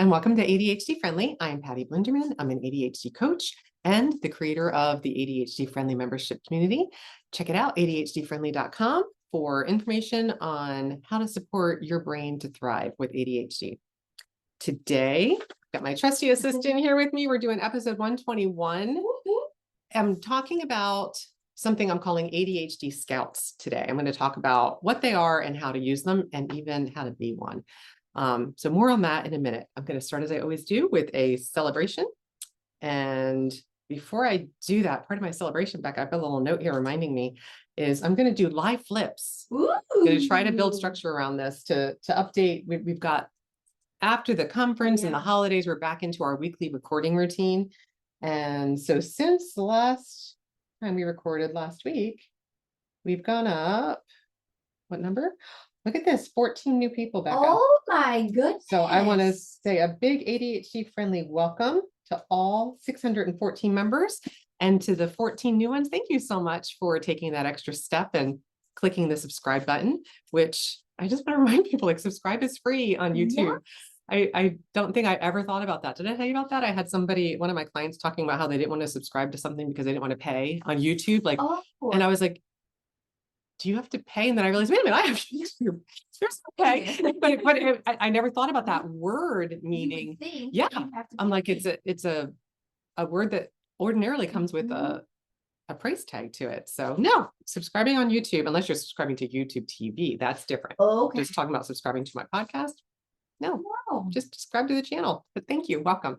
and welcome to ADHD Friendly. I'm Patty Blinderman. I'm an ADHD coach and the creator of the ADHD Friendly membership community. Check it out, ADHDfriendly.com, for information on how to support your brain to thrive with ADHD. Today, I've got my trusty assistant here with me. We're doing episode 121. I'm talking about something I'm calling ADHD Scouts today. I'm going to talk about what they are and how to use them and even how to be one. So more on that in a minute. I'm going to start, as I always do, with a celebration. And before I do that, part of my celebration, Becca, I've got a little note here reminding me, is I'm going to do live flips. Ooh. I'm going to try to build structure around this to update. We've got, after the conference and the holidays, we're back into our weekly recording routine. And so since the last time we recorded last week, we've gone up, what number? Look at this, 14 new people, Becca. Oh my goodness. So I want to say a big ADHD friendly welcome to all 614 members, and to the 14 new ones. Thank you so much for taking that extra step and clicking the subscribe button, which I just want to remind people, like, subscribe is free on YouTube. Yeah. I don't think I ever thought about that. Did I tell you about that? I had somebody, one of my clients, talking about how they didn't want to subscribe to something because they didn't want to pay on YouTube. Like, and I was like, do you have to pay? And then I realized, wait a minute, I have YouTube. There's okay. But I never thought about that word meaning. Yeah. I'm like, it's a word that ordinarily comes with a price tag to it. So no, subscribing on YouTube, unless you're subscribing to YouTube TV, that's different. Okay. Just talking about subscribing to my podcast. No, just subscribe to the channel. But thank you. Welcome.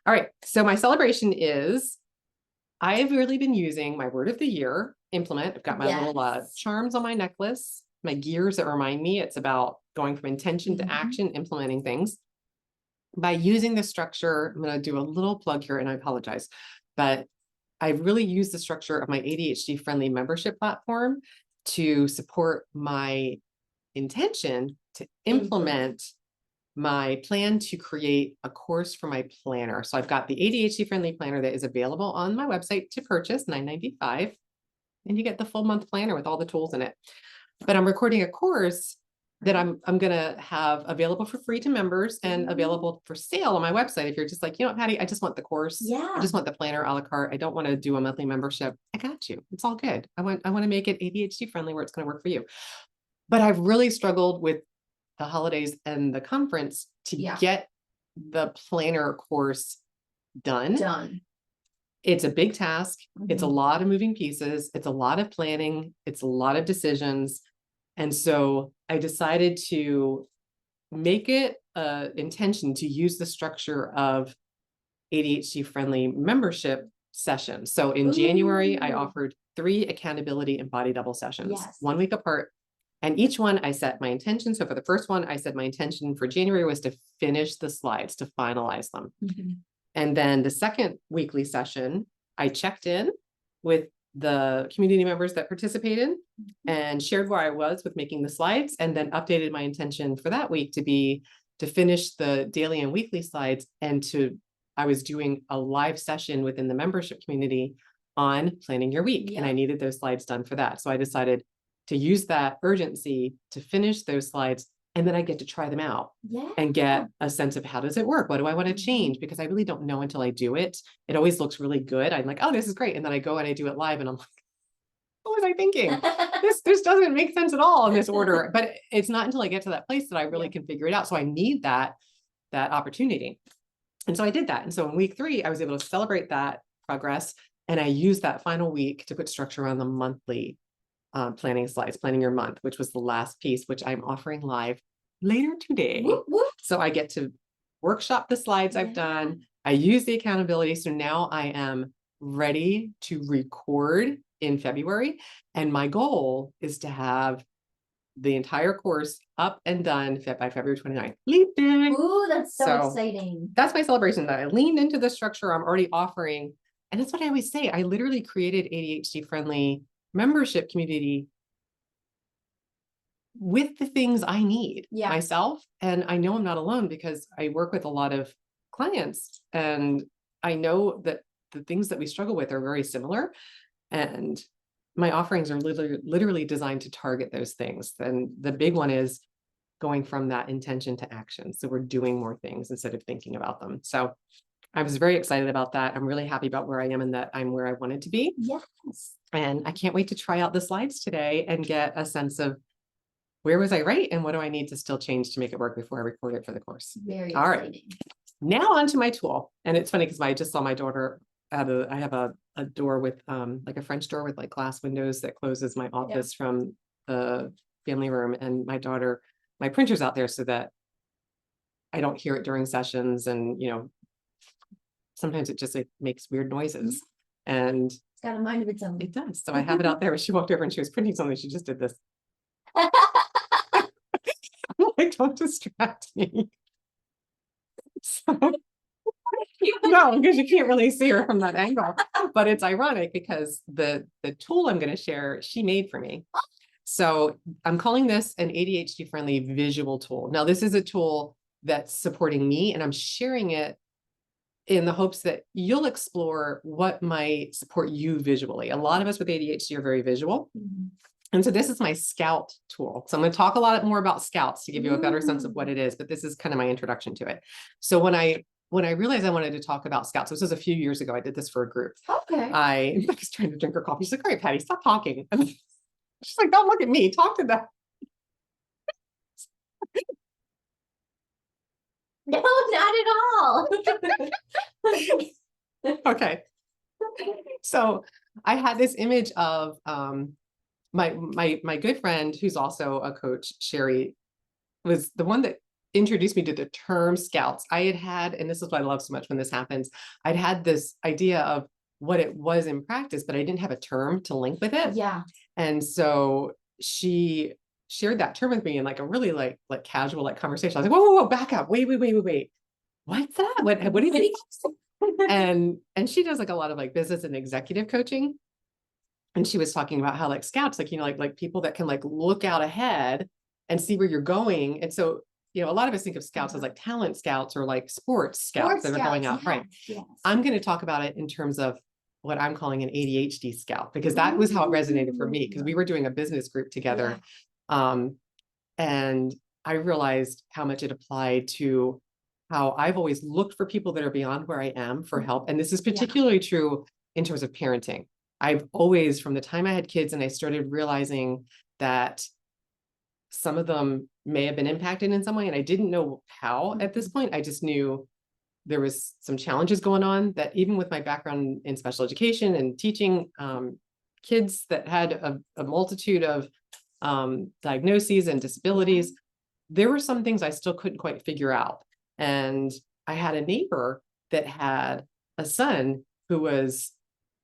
All right. So my celebration is, I've really been using my word of the year, implement. I've got my little charms on my necklace, my gears that remind me it's about going from intention to action, implementing things. By using the structure, I'm going to do a little plug here, and I apologize, but I really use the structure of my ADHD friendly membership platform to support my intention to implement my plan to create a course for my planner. So I've got the ADHD friendly planner that is available on my website to purchase, $9.95, and you get the full month planner with all the tools in it. But I'm recording a course that I'm going to have available for free to members and available for sale on my website. If you're just like, you know what, Patty, I just want the course. I just want the planner a la carte. I don't want to do a monthly membership. I got you. It's all good. I want to make it ADHD friendly where it's going to work for you. But I've really struggled with the holidays and the conference to get the planner course done. It's a big task. It's a lot of moving pieces. It's a lot of planning. It's a lot of decisions. And so I decided to make it an intention to use the structure of ADHD friendly membership sessions. So in January, I offered 3 accountability and body double sessions, 1 week apart. And each one I set my intention. So for the first one, I said my intention for January was to finish the slides, to finalize them. And then the second weekly session, I checked in with the community members that participated and shared where I was with making the slides, and then updated my intention for that week to finish the daily and weekly slides. And I was doing a live session within the membership community on planning your week. And I needed those slides done for that. So I decided to use that urgency to finish those slides, and then I get to try them out and get a sense of, how does it work? What do I want to change? Because I really don't know until I do it. It always looks really good. I'm like, oh, this is great. And then I go and I do it live, and I'm like, what was I thinking? This doesn't make sense at all in this order. But it's not until I get to that place that I really can figure it out. So I need that opportunity. And so I did that. And so in week 3, I was able to celebrate that progress. And I used that final week to put structure around the monthly planning slides, planning your month, which was the last piece, which I'm offering live later today. So I get to workshop the slides I've done. I use the accountability. So now I am ready to record in February. And my goal is to have the entire course up and done by February 29th. Leap day. Ooh, that's so exciting. That's my celebration, that I leaned into the structure I'm already offering. And that's what I always say. I literally created ADHD friendly membership community with the things I need myself. And I know I'm not alone, because I work with a lot of clients, and I know that the things that we struggle with are very similar. And my offerings are literally designed to target those things. And the big one is going from that intention to action. So we're doing more things instead of thinking about them. So I was very excited about that. I'm really happy about where I am and that I'm where I wanted to be. Yes. And I can't wait to try out the slides today and get a sense of where was I right and what do I need to still change to make it work before I record it for the course. Very All right. exciting. Now onto my tool. And it's funny because I just saw my daughter I have a door with like a French door with like glass windows that closes my office from the family room. And my printer's out there so that I don't hear it during sessions. And, sometimes it just makes weird noises. And It's got a mind of its own. it does. So I have it out there. She walked over and she was printing something. She just did this. Like, don't distract me. So, no, because you can't really see her from that angle. But it's ironic because the tool I'm going to share, she made for me. So I'm calling this an ADHD friendly visual tool. Now, this is a tool that's supporting me, and I'm sharing it in the hopes that you'll explore what might support you visually. A lot of us with ADHD are very visual. And so this is my Scout tool. So I'm going to talk a lot more about Scouts to give you a better sense of what it is, but this is kind of my introduction to it. So when I realized I wanted to talk about Scouts, this was a few years ago, I did this for a group. Okay. I was trying to drink her coffee. She's like, all right, Patty, stop talking. And she's like, don't look at me, talk to them. No, not at all. Okay. So I had this image of my good friend, who's also a coach, Sherry, was the one that introduced me to the term Scouts. I had, and this is what I love so much when this happens, I'd had this idea of what it was in practice, but I didn't have a term to link with it. Yeah. And so she shared that term with me in like a really like casual conversation. I was like, whoa, back up. Wait. What's that? What do you think? and she does like a lot of like business and executive coaching. And she was talking about how like Scouts, like, like people that can like look out ahead and see where you're going. And so, a lot of us think of Scouts as like talent Scouts or like sports Scouts that are going out. Right. Yes. I'm going to talk about it in terms of what I'm calling an ADHD Scout, because that was how it resonated for me, because we were doing a business group together. And I realized how much it applied to how I've always looked for people that are beyond where I am for help. And this is particularly true in terms of parenting. I've always, from the time I had kids and I started realizing that some of them may have been impacted in some way, and I didn't know how at this point. I just knew there was some challenges going on, that even with my background in special education and teaching kids that had a multitude of diagnoses and disabilities, there were some things I still couldn't quite figure out. And I had a neighbor that had a son who was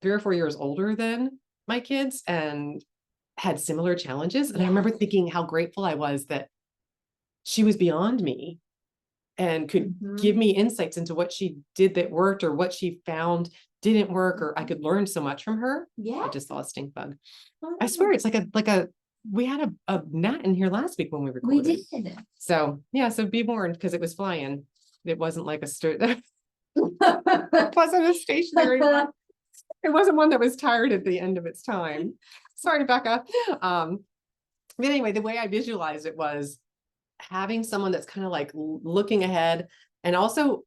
3 or 4 years older than my kids and had similar challenges. And I remember thinking how grateful I was that she was beyond me and could give me insights into what she did that worked or what she found didn't work, or I could learn so much from her. Yeah. I just saw a stink bug. I swear it's like we had a gnat in here last week when we recorded. We did. So so be warned, because it was flying. It wasn't like it wasn't a stationary one. It wasn't one that was tired at the end of its time. Sorry, Becca. But anyway, the way I visualized it was having someone that's kind of like looking ahead. And also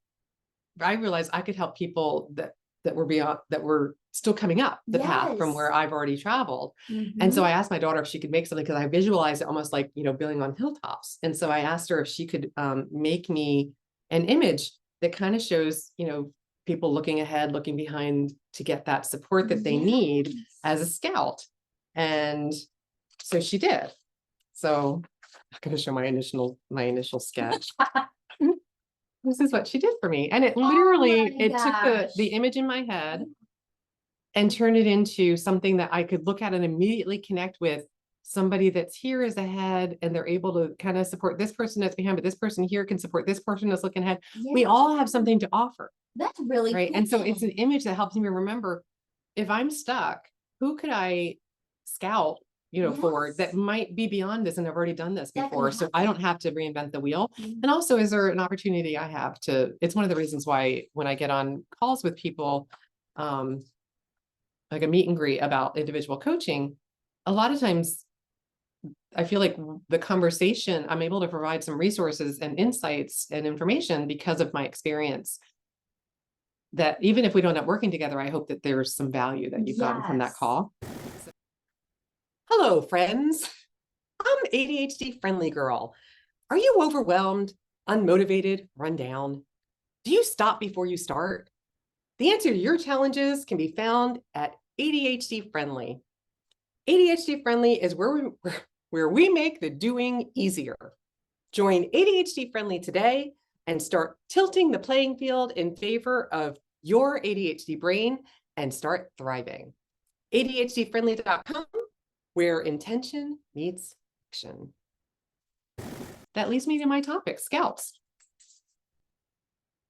I realized I could help people that were beyond, that were still coming up the path from where I've already traveled. And so I asked my daughter if she could make something, because I visualized it almost like, building on hilltops. And so I asked her if she could make me an image that kind of shows, people looking ahead, looking behind to get that support that they need as a Scout. And so she did. So I'm going to show my initial sketch. This is what she did for me. And it literally, it took the image in my head and turned it into something that I could look at and immediately connect with somebody that's here is ahead, and they're able to kind of support this person that's behind, but this person here can support this person that's looking ahead. We all have something to offer. That's really right. cool. And so it's an image that helps me remember, if I'm stuck, who could I scout, for that might be beyond this, and I've already done this before, so I don't have to reinvent the wheel. And also, is there an opportunity I have to, it's one of the reasons why when I get on calls with people, like a meet and greet about individual coaching, a lot of times I feel like the conversation, I'm able to provide some resources and insights and information because of my experience, that even if we don't end up working together, I hope that there's some value that you've gotten from that Yes. call. Hello, friends. I'm ADHD friendly girl. Are you overwhelmed, unmotivated, run down? Do you stop before you start? The answer to your challenges can be found at ADHD Friendly. ADHD Friendly is where we make the doing easier. Join ADHD Friendly today and start tilting the playing field in favor of your ADHD brain and start thriving. ADHDfriendly.com, where intention meets action. That leads me to my topic, Scouts.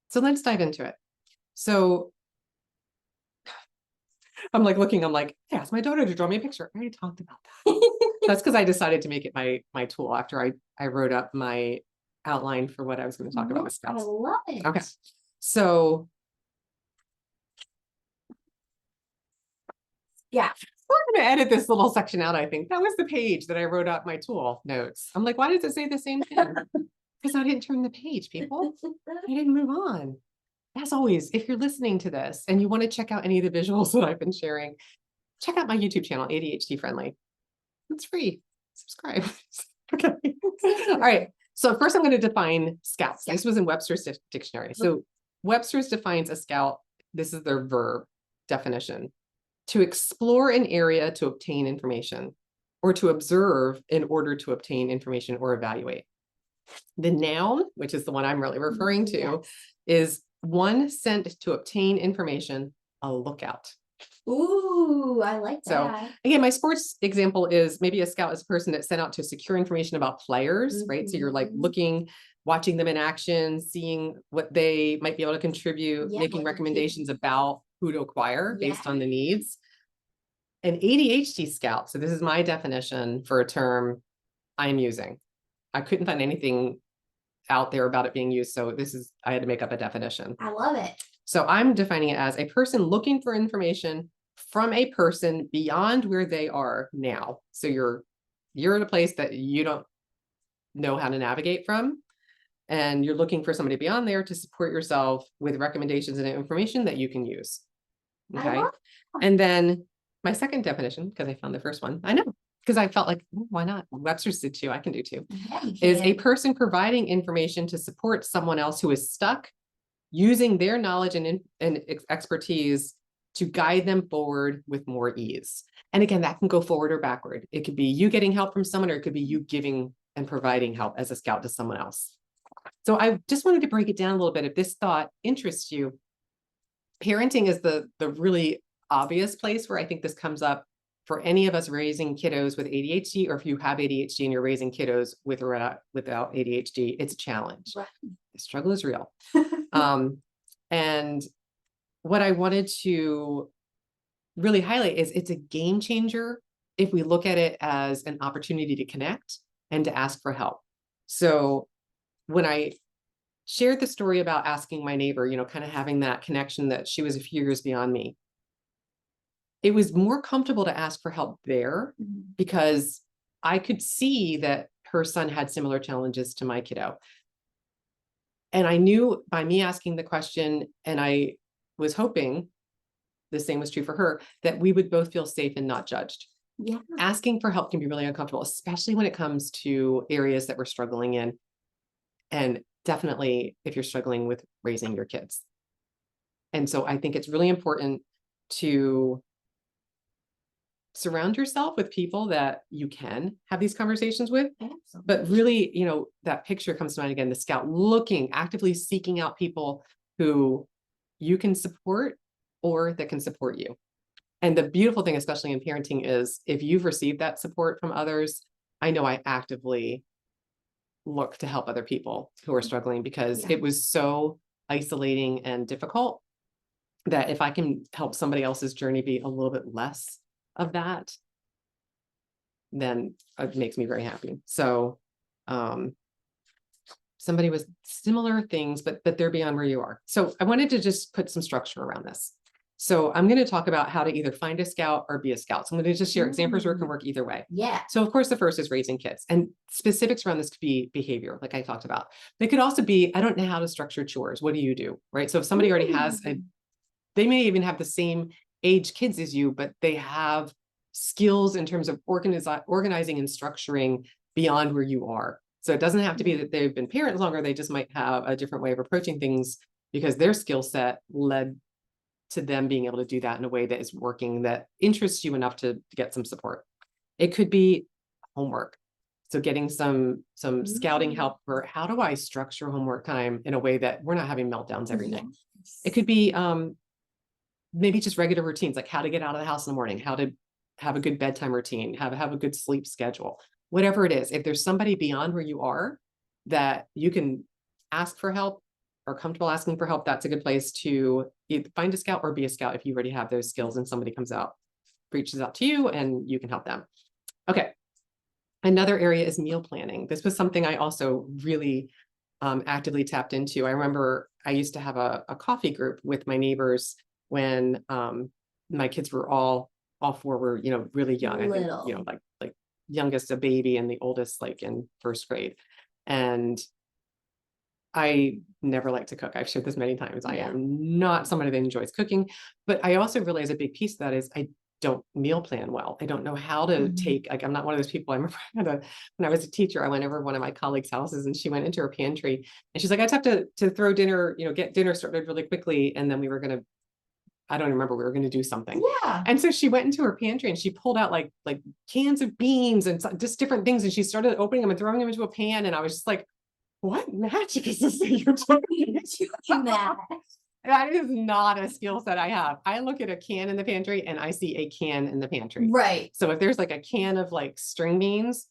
So let's dive into it. So I'm like looking, I'm like, hey, ask my daughter to draw me a picture. I already talked about that. That's because I decided to make it my tool after I wrote up my outline for what I was going to talk about with I Scouts. love it. Okay. So Yeah. we're going to edit this little section out, I think. That was the page that I wrote up my tool notes. I'm like, why does it say the same thing? Because I didn't turn the page, people. I didn't move on. As always, if you're listening to this and you want to check out any of the visuals that I've been sharing, check out my YouTube channel, ADHD Friendly. It's free. Subscribe. Okay. All right. So first I'm going to define scouts. This was in Webster's dictionary. So Webster's defines a scout. This is their verb definition: to explore an area to obtain information, or to observe in order to obtain information or evaluate. The noun, which is the one I'm really referring to, is one sent to obtain information, a lookout. Ooh, I like So that. again, my sports example is maybe a scout is a person that's sent out to secure information about players, right? So you're like looking, watching them in action, seeing what they might be able to contribute, Yeah, making what they do. recommendations about who to acquire based on the needs. An ADHD scout, so this is my definition for a term I'm using. I couldn't find anything out there about it being used, so I had to make up a definition. I love it. So I'm defining it as a person looking for information from a person beyond where they are now. So you're in a place that you don't know how to navigate from, and you're looking for somebody beyond there to support yourself with recommendations and information that you can use. Okay. And then my second definition, because I found the first one, I know, because I felt like, why not? Webster's did too, I can do too. Yeah, Is a person providing information to support someone else who is stuck, using their knowledge and expertise to guide them forward with more ease. And again, that can go forward or backward. It could be you getting help from someone, or it could be you giving and providing help as a scout to someone else. So I just wanted to break it down a little bit. If this thought interests you, parenting is the really obvious place where I think this comes up for any of us raising kiddos with ADHD, or if you have ADHD and you're raising kiddos with or without ADHD, it's a challenge. Right. The struggle is real. And what I wanted to really highlight is it's a game changer if we look at it as an opportunity to connect and to ask for help. So when I shared the story about asking my neighbor, kind of having that connection that she was a few years beyond me, it was more comfortable to ask for help there because I could see that her son had similar challenges to my kiddo. And I knew by me asking the question, and I was hoping the same was true for her, that we would both feel safe and not judged. Yeah. Asking for help can be really uncomfortable, especially when it comes to areas that we're struggling in. And definitely if you're struggling with raising your kids. And so I think it's really important to surround yourself with people that you can have these conversations with. Absolutely. But really, that picture comes to mind again, the scout actively seeking out people who you can support or that can support you. And the beautiful thing, especially in parenting, is if you've received that support from others, I know I actively look to help other people who are struggling, because it was so isolating and difficult that if I can help somebody else's journey be a little bit less of that, then it makes me very happy. So somebody with similar things, but they're beyond where you are. So I wanted to just put some structure around this. So I'm going to talk about how to either find a scout or be a scout. So I'm going to just share examples where it can work either way. Yeah. So of course, the first is raising kids, and specifics around this could be behavior, like I talked about. They could also be, I don't know how to structure chores. What do you do? Right. So if somebody already has they may even have the same age kids as you, but they have skills in terms of organizing and structuring beyond where you are. So it doesn't have to be that they've been parents longer. They just might have a different way of approaching things because their skill set led to them being able to do that in a way that is working, that interests you enough to get some support. It could be homework. So getting some scouting help for how do I structure homework time in a way that we're not having meltdowns every night. It could be maybe just regular routines, like how to get out of the house in the morning, how to have a good bedtime routine, have a good sleep schedule, whatever it is. If there's somebody beyond where you are that you can ask for help or comfortable asking for help, that's a good place to either find a scout or be a scout if you already have those skills and somebody comes out, reaches out to you and you can help them. Okay. Another area is meal planning. This was something I also really actively tapped into. I remember I used to have a coffee group with my neighbors when my kids were all four were, really young. I think, like youngest a baby and the oldest like in first grade. And I never like to cook. I've shared this many times. I am not somebody that enjoys cooking, but I also realize a big piece of that is I don't meal plan well. I don't know how to take, like, I'm not one of those people. I remember when I was a teacher, I went over to one of my colleagues' houses and she went into her pantry and she's like, I just have to throw dinner, get dinner started really quickly. And then we were going to, I don't remember, we were going to do something. Yeah. And so she went into her pantry and she pulled out like cans of beans and just different things. And she started opening them and throwing them into a pan. And I was just like, what magic is this that you're doing? That is not a skill set I have. I look at a can in the pantry and I see a can in the pantry. Right. So if there's like a can of like string beans,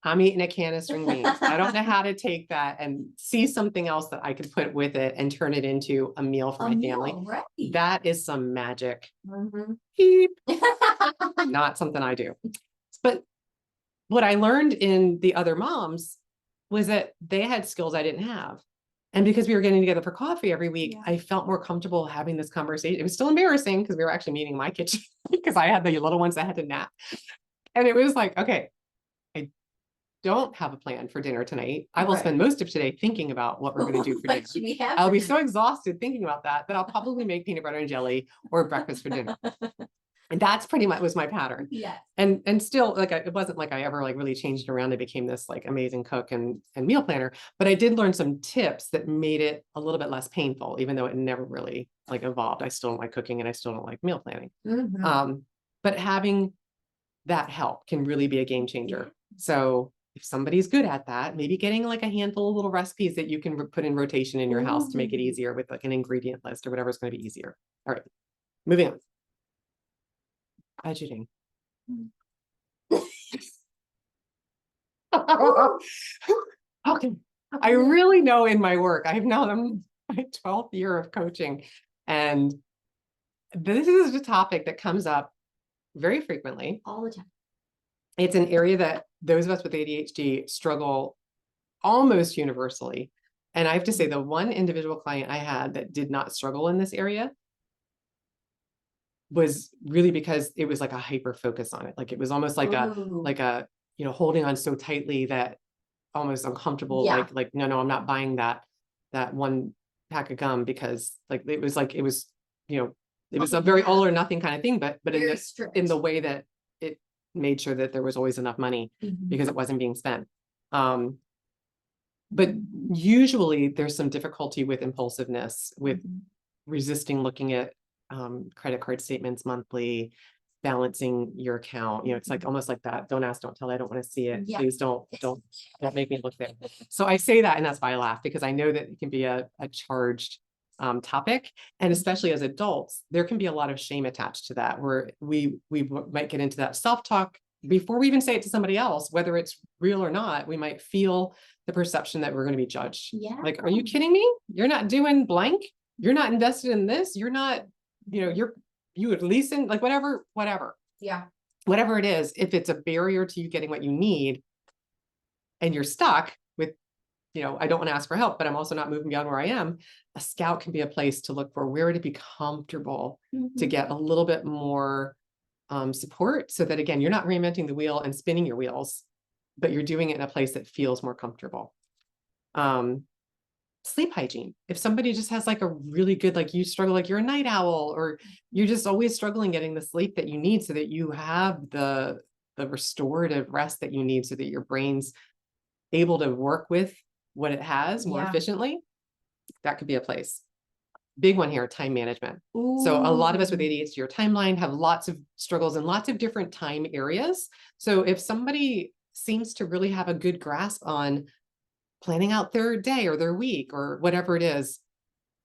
I'm eating a can of string beans. I don't know how to take that and see something else that I could put with it and turn it into a meal for my family. Right. That is some magic. Beep. Not something I do. But what I learned in the other moms was that they had skills I didn't have. And because we were getting together for coffee every week, I felt more comfortable having this conversation. It was still embarrassing because we were actually meeting in my kitchen because I had the little ones that had to nap. And it was like, okay, I don't have a plan for dinner tonight. I will spend most of today thinking about what we're going to do for dinner. I'll be so exhausted thinking about that I'll probably make peanut butter and jelly or breakfast for dinner. And that's pretty much was my pattern. Yeah. And still, like, it wasn't like I ever like really changed around. I became this like amazing cook and meal planner, but I did learn some tips that made it a little bit less painful, even though it never really like evolved. I still don't like cooking and I still don't like meal planning. But having that help can really be a game changer. So if somebody's good at that, maybe getting like a handful of little recipes that you can put in rotation in your house to make it easier with like an ingredient list or whatever is going to be easier. All right, moving on. Budgeting. Okay. I really know in my work, I'm my 12th year of coaching, and this is a topic that comes up very frequently. All the time. It's an area that those of us with ADHD struggle almost universally. And I have to say, the one individual client I had that did not struggle in this area was really because it was like a hyper focus on it. Like it was almost like a holding on so tightly that almost uncomfortable. Like, no, I'm not buying that one pack of gum because it was a very all or nothing kind of thing, but in the way that it made sure that there was always enough money because it wasn't being spent. But usually there's some difficulty with impulsiveness, with resisting looking at credit card statements monthly, balancing your account. It's like almost like that. Don't ask, don't tell. I don't want to see it. Please don't make me look there. So I say that, and that's why I laugh, because I know that it can be a charged topic, and especially as adults, there can be a lot of shame attached to that, where we might get into that self-talk before we even say it to somebody else, whether it's real or not. We might feel the perception that we're going to be judged. Like, are you kidding me? You're not doing blank. You're not invested in this. You're not, you would leasing, like whatever. Whatever it is, if it's a barrier to you getting what you need and you're stuck with I don't want to ask for help, but I'm also not moving beyond where I am. A scout can be a place to look for where to be comfortable to get a little bit more support, so that again, you're not reinventing the wheel and spinning your wheels, but you're doing it in a place that feels more comfortable. Sleep hygiene. If somebody just has like a really good, like you struggle, like you're a night owl, or you're just always struggling getting the sleep that you need so that you have the restorative rest that you need so that your brain's able to work with what it has more efficiently, that could be a place. Big one here, time management. So a lot of us with ADHD or timeline have lots of struggles in lots of different time areas. So if somebody seems to really have a good grasp on planning out their day or their week or whatever it is,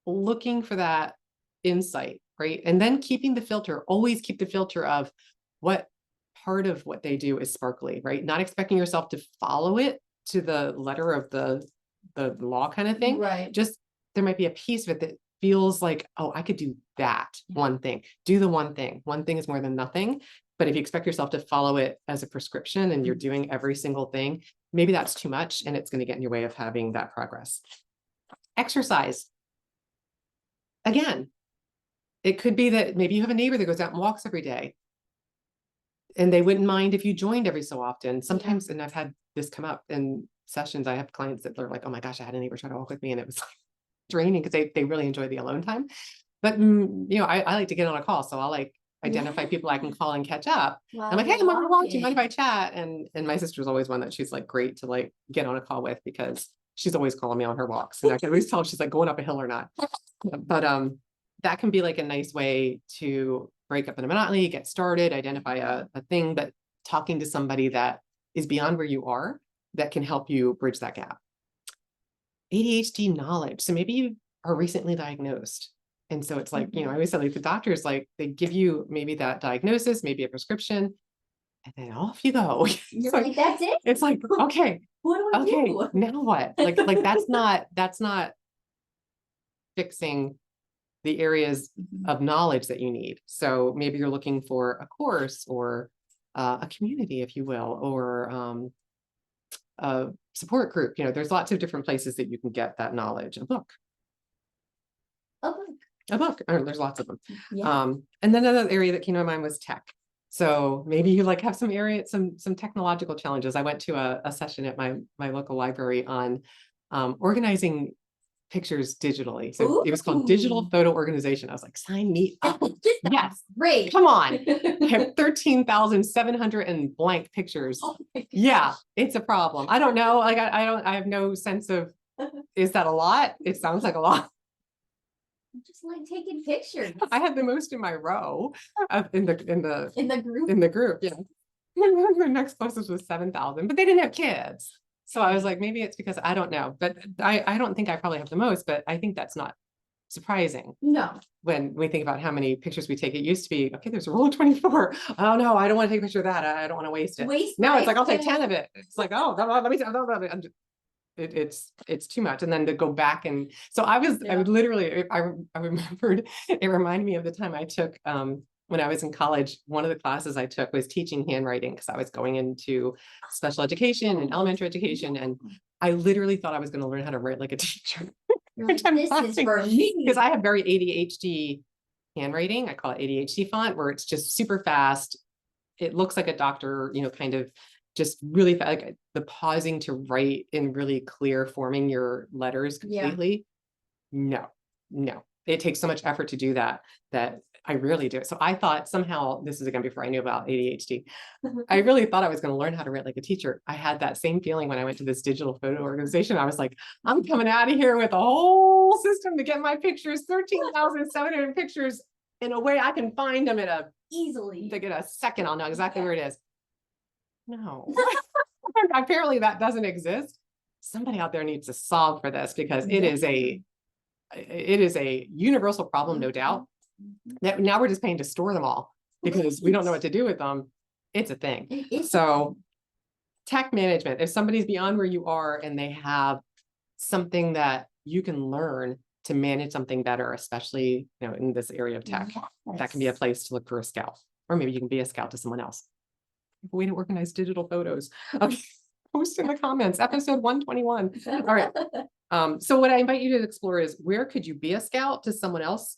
looking for that insight, right? And then keeping the filter, always keep the filter of what part of what they do is sparkly, right? Not expecting yourself to follow it to the letter of the law kind of thing. Right. Just there might be a piece of it that feels like, oh, I could do that one thing. Do the one thing. One thing is more than nothing. But if you expect yourself to follow it as a prescription and you're doing every single thing, maybe that's too much and it's going to get in your way of having that progress. Exercise. Again, it could be that maybe you have a neighbor that goes out and walks every day and they wouldn't mind if you joined every so often. Sometimes, and I've had this come up in sessions, I have clients that are like, oh my gosh, I had a neighbor try to walk with me and it was like draining because they really enjoy the alone time. But I like to get on a call, so I'll like identify people I can call and catch up. I'm like, hey, I'm on a walk. Do you mind if I chat? And my sister's always one that she's like great to like get on a call with because she's always calling me on her walks. And I can always tell if she's like going up a hill or not. But that can be like a nice way to break up the monotony, get started, identify a thing, but talking to somebody that is beyond where you are that can help you bridge that gap. ADHD knowledge. So maybe you are recently diagnosed. And so it's like, I always say like the doctors, like they give you maybe that diagnosis, maybe a prescription, and then off you go. You're like, that's it? It's like, okay, what do I do? now what? Like that's not fixing the areas of knowledge that you need. So maybe you're looking for a course or a community, if you will, or a support group. There's lots of different places that you can get that knowledge. A book. Oh, there's lots of them. And then another area that came to my mind was tech. So maybe you like have some technological challenges. I went to a session at my local library on organizing pictures digitally. So it was called Digital Photo Organization. I was like, sign me up. Yes. Great. Come on. I have 13,700 and blank pictures. Yeah, it's a problem. I don't know. Like I have no sense of, is that a lot? It sounds like a lot. I'm just like taking pictures. I had the most in my row in the group. In the group, yeah. The next closest was 7,000, but they didn't have kids. So I was like, maybe it's because I don't know, but I don't think I probably have the most, but I think that's not surprising. No. When we think about how many pictures we take, it used to be, okay, there's a rule of 24. Oh no, I don't want to take a picture of that. I don't want to waste it. Now it's like, I'll take 10 of it. It's like, oh, let me it's too much. And then to go back and so I would literally, I remembered, it reminded me of the time I took when I was in college. One of the classes I took was teaching handwriting because I was going into special education and elementary education, and I literally thought I was going to learn how to write like a teacher. This is for me because I have very ADHD handwriting. I call it ADHD font, where it's just super fast. It looks like a doctor, kind of just really like the pausing to write in really clear, forming your letters completely. No, it takes so much effort to do that I rarely do it. So I thought somehow, this is again before I knew about ADHD, I really thought I was going to learn how to write like a teacher. I had that same feeling when I went to this digital photo organization. I was like, I'm coming out of here with a whole system to get my pictures, 13,700 pictures in a way I can find them easily. To get a second, I'll know exactly where it is. No, apparently that doesn't exist. Somebody out there needs to solve for this because it is a universal problem, no doubt. That now we're just paying to store them all because we don't know what to do with them. It's a thing. So tech management, if somebody's beyond where you are and they have something that you can learn to manage something better, especially in this area of tech, that can be a place to look for a scout, or maybe you can be a scout to someone else. Way to organize digital photos. Okay. post in the comments, episode 121. All right. So what I invite you to explore is, where could you be a scout to someone else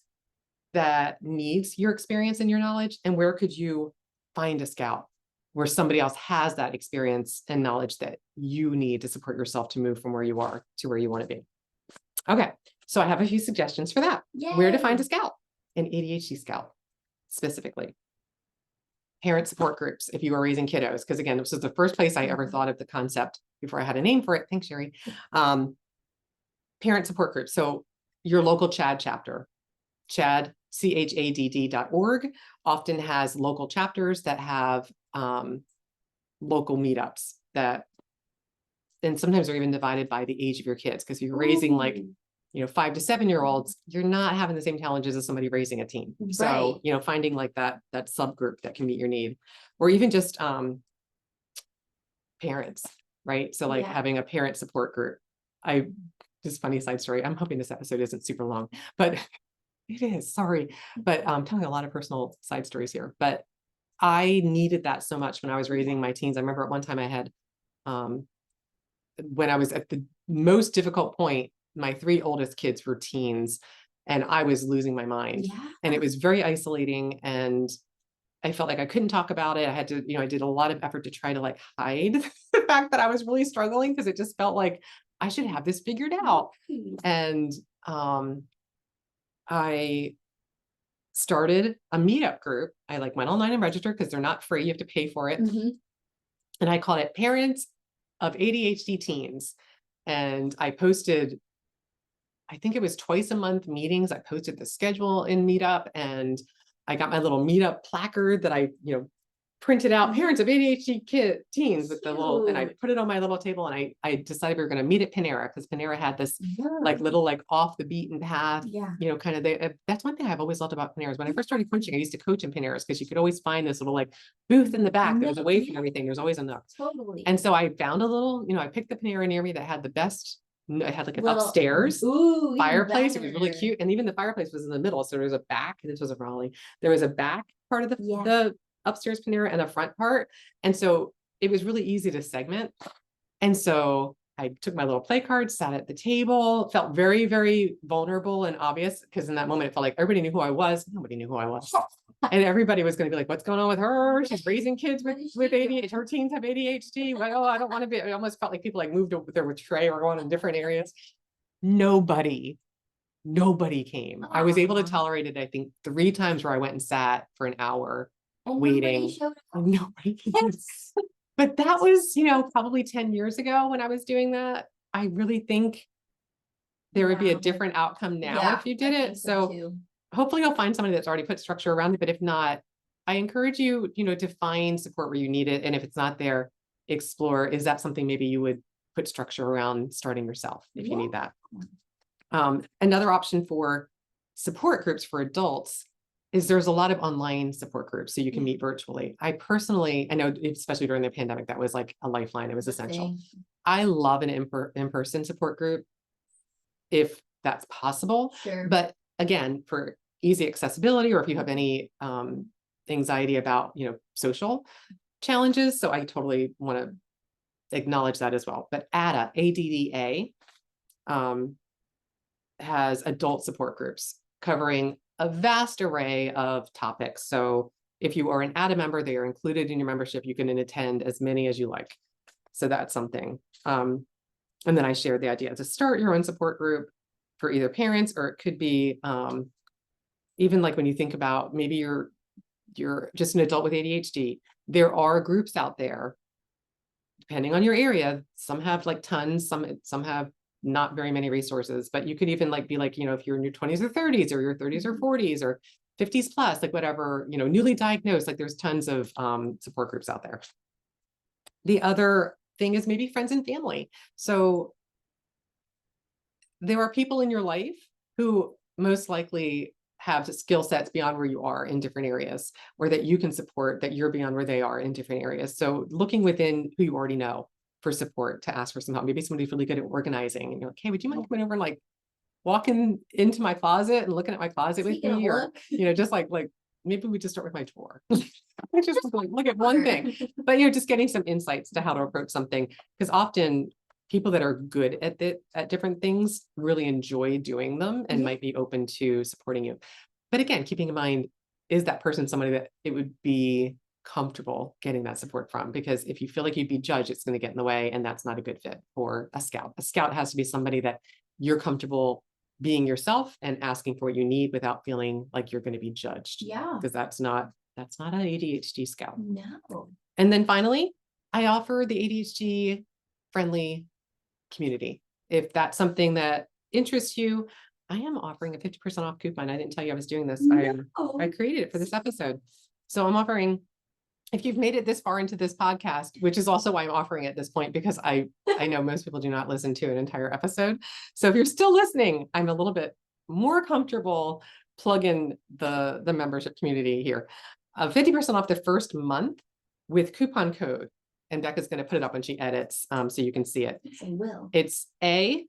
that needs your experience and your knowledge? And where could you find a scout where somebody else has that experience and knowledge that you need to support yourself to move from where you are to where you want to be? Okay, so I have a few suggestions for that. Where to find a scout, an ADHD Scout specifically. Parent support groups, if you are raising kiddos, because again, this was the first place I ever thought of the concept before I had a name for it. Thanks, Sherry. Parent support groups. So your local CHAD chapter, CHAD, CHADD.org, often has local chapters that have local meetups that, and sometimes they're even divided by the age of your kids. Because if you're raising like, 5 to 7 year olds, you're not having the same challenges as somebody raising a teen. So, finding like that subgroup that can meet your need, or even just parents, right? So like having a parent support group. Just funny side story. I'm hoping this episode isn't super long, but it is, sorry. But I'm telling a lot of personal side stories here, but I needed that so much when I was raising my teens. I remember at one time I had, when I was at the most difficult point, my 3 oldest kids were teens and I was losing my mind. And it was very isolating, and I felt like I couldn't talk about it. I had to, I did a lot of effort to try to like hide the fact that I was really struggling, because it just felt like I should have this figured out. And I started a meetup group. I like went online and registered, because they're not free. You have to pay for it. And I called it Parents of ADHD Teens. And I posted, I think it was twice a month meetings. I posted the schedule in Meetup, and I got my little Meetup placard that I, printed out, Parents of ADHD teens, with the little, and I put it on my little table, and I decided we were going to meet at Panera, because Panera had this like little, like off the beaten path, kind of, that's one thing I've always loved about Paneras. When I first started coaching, I used to coach in Paneras, because you could always find this little like booth in the back that was away from everything. There's always a nook. And so I found a little, I picked the Panera near me that had the best. It had like an upstairs fireplace. It was really cute. And even the fireplace was in the middle. So there was a back, this was a Raleigh. There was a back part of the upstairs Panera and a front part. And so it was really easy to segment. And so I took my little play card, sat at the table, felt very, very vulnerable and obvious, because in that moment, it felt like everybody knew who I was. Nobody knew who I was. And everybody was going to be like, what's going on with her? She's raising kids with ADHD. Her teens have ADHD. Like, oh, I don't want to be. I almost felt like people like moved over there with Trey or going in different areas. Nobody came. I was able to tolerate it, I think, 3 times where I went and sat for an hour waiting. Nobody came. But that was, probably 10 years ago when I was doing that. I really think there would be a different outcome now if you did it. So hopefully you'll find somebody that's already put structure around it. But if not, I encourage you, to find support where you need it. And if it's not there, explore, is that something maybe you would put structure around starting yourself if you need that. Another option for support groups for adults is there's a lot of online support groups, so you can meet virtually. I know, especially during the pandemic, that was like a lifeline. It was essential. I love an in-person support group if that's possible. But again, for easy accessibility, or if you have any anxiety about, social challenges. So I totally want to acknowledge that as well. But ADDA has adult support groups covering a vast array of topics. So if you are an ADA member, they are included in your membership. You can attend as many as you like. So that's something. And then I shared the idea to start your own support group for either parents, or it could be even like when you think about maybe you're just an adult with ADHD. There are groups out there, depending on your area. Some have like tons, some have not very many resources, but you could even like be like, if you're in your 20s or 30s, or your 30s or 40s or 50s plus, like whatever, newly diagnosed, like there's tons of support groups out there. The other thing is maybe friends and family. So there are people in your life who most likely have skill sets beyond where you are in different areas, or that you can support, that you're beyond where they are in different areas. So looking within who you already know for support to ask for some help. Maybe somebody's really good at organizing, and you're like, hey, would you mind coming over and like walking into my closet and looking at my closet with me? Or, just like maybe we just start with my tour. I just like, look at one thing, but just getting some insights to how to approach something, because often people that are good at different things really enjoy doing them and might be open to supporting you. But again, keeping in mind, is that person somebody that it would be comfortable getting that support from? Because if you feel like you'd be judged, it's going to get in the way, and that's not a good fit for a scout. A scout has to be somebody that you're comfortable being yourself and asking for what you need without feeling like you're going to be judged. Yeah. Because that's not an ADHD scout. No. And then finally, I offer the ADHD friendly community. If that's something that interests you, I am offering a 50% off coupon. I didn't tell you I was doing this. I created it for this episode. So I'm offering, if you've made it this far into this podcast, which is also why I'm offering it at this point, because I know most people do not listen to an entire episode. So if you're still listening, I'm a little bit more comfortable plugging the membership community here. 50% off the first month with coupon code. And Becca's going to put it up when she edits, so you can see it. Yes, I will. It's A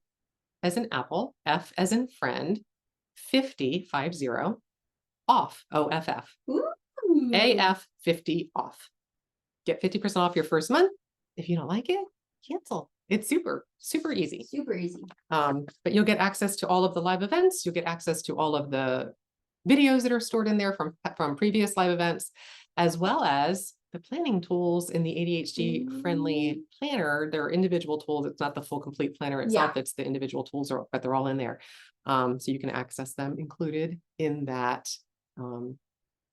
as in apple, F as in friend, 50 off, OFF. Ooh. AF 50 off. Get 50% off your first month. If you don't like it, cancel. It's super easy. Super easy. But you'll get access to all of the live events. You'll get access to all of the videos that are stored in there from previous live events, as well as the planning tools in the ADHD friendly planner. They're individual tools. It's not the full complete planner itself. It's the individual tools, but they're all in there. So you can access them included in that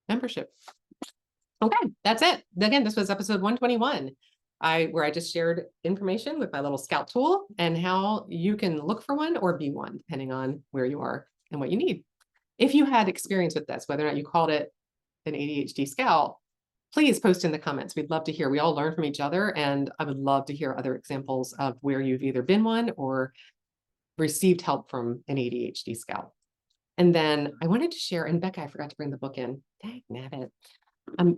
membership. Okay, that's it. Again, this was episode 121, where I just shared information with my little scout tool and how you can look for one or be one, depending on where you are and what you need. If you had experience with this, whether or not you called it an ADHD Scout, please post in the comments. We'd love to hear. We all learn from each other, and I would love to hear other examples of where you've either been one or received help from an ADHD Scout. And then I wanted to share, and Becca, I forgot to bring the book in. Dang nabbit.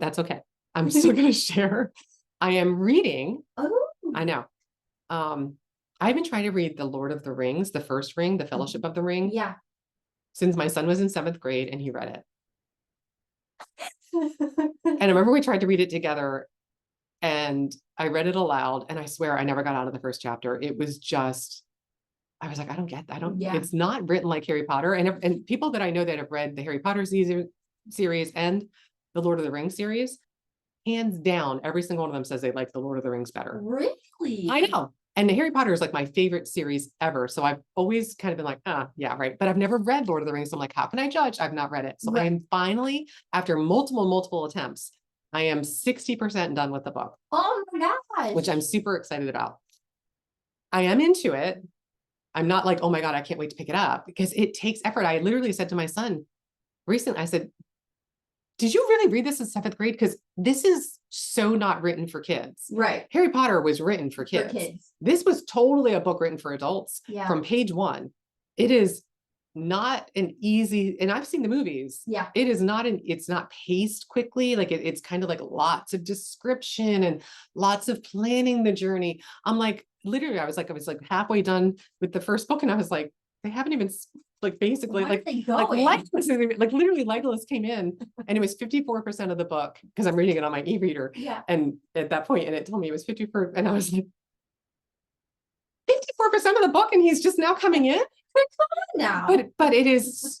That's okay. I'm still going to share. I am reading. Oh. I know. I've been trying to read The Lord of the Rings, the first ring, The Fellowship of the Ring. Yeah. Since my son was in 7th grade and he read it. And I remember we tried to read it together and I read it aloud, and I swear I never got out of the first chapter. It was just, I was like, I don't get that. It's not written like Harry Potter. And people that I know that have read the Harry Potter series and the Lord of the Rings series, hands down, every single one of them says they like the Lord of the Rings better. Really? I know. And Harry Potter is like my favorite series ever. So I've always kind of been like, yeah, right. But I've never read Lord of the Rings. So I'm like, how can I judge? I've not read it. So I am finally, after multiple attempts, I am 60% done with the book. Oh my gosh. Which I'm super excited about. I am into it. I'm not like, oh my God, I can't wait to pick it up, because it takes effort. I literally said to my son recently, I said, did you really read this in 7th grade? Because this is so not written for kids. Right. Harry Potter was written for kids. This was totally a book written for adults. From page 1. It is not an easy, and I've seen the movies. Yeah. It is not it's not paced quickly. Like it's kind of like lots of description and lots of planning the journey. I'm like, literally, I was like halfway done with the first book, and I was like, they haven't even basically like literally Legolas came in and it was 54% of the book, because I'm reading it on my e-reader. Yeah. And at that point, and it told me it was 54%, and I was like, 54% of the book, and he's just now coming in. Come on now. But it is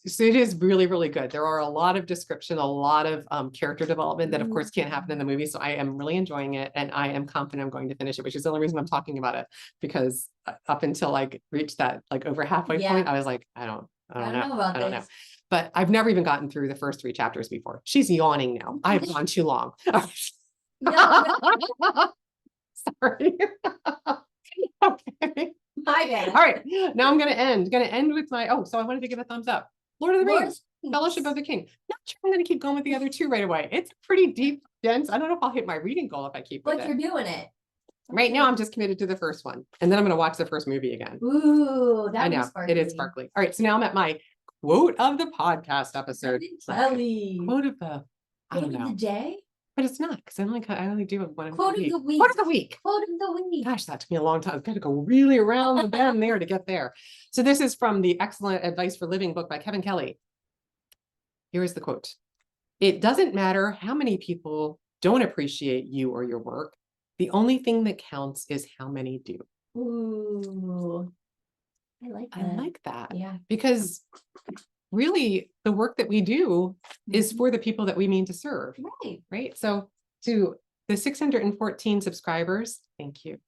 really, really good. There are a lot of description, a lot of character development that of course can't happen in the movie. So I am really enjoying it, and I am confident I'm going to finish it, which is the only reason I'm talking about it, because up until I reached that over halfway point, I was like, I don't know. But I've never even gotten through the first 3 chapters before. She's yawning now. I've gone too long. Sorry. Okay. My bad. All right. Now I'm going to end with my, so I wanted to give a thumbs up. Lord of the Rings, Fellowship of the King. Not sure I'm going to keep going with the other 2 right away. It's pretty deep, dense. I don't know if I'll hit my reading goal if I keep with it. But you're doing it. Right now, I'm just committed to the first one. And then I'm going to watch the first movie again. Ooh, that I know. It is sparkly. All right. So now I'm at my quote of the podcast episode. Quote of the, I don't know. Quote of the day? But it's not, because I only do one Quote of the week. Quote of the week. Quote of the week. Gosh, that took me a long time. I've got to go really around the bend there to get there. So this is from the Excellent Advice for Living book by Kevin Kelly. Here is the quote. It doesn't matter how many people don't appreciate you or your work. The only thing that counts is how many do. Ooh, I like I that. like that Yeah. because really the work that we do is Mhm. for the people that we mean to serve, Right. right? So to the 614 subscribers, thank you.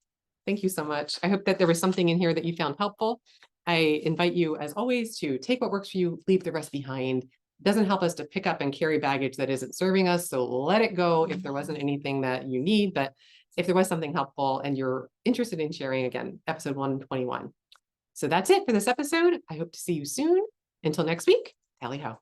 Thank you so much. I hope that there was something in here that you found helpful. I invite you, as always, to take what works for you, leave the rest behind. It doesn't help us to pick up and carry baggage that isn't serving us. So let it go if there wasn't anything that you need. But if there was something helpful and you're interested in sharing, again, episode 121. So that's it for this episode. I hope to see you soon. Until next week, tally ho.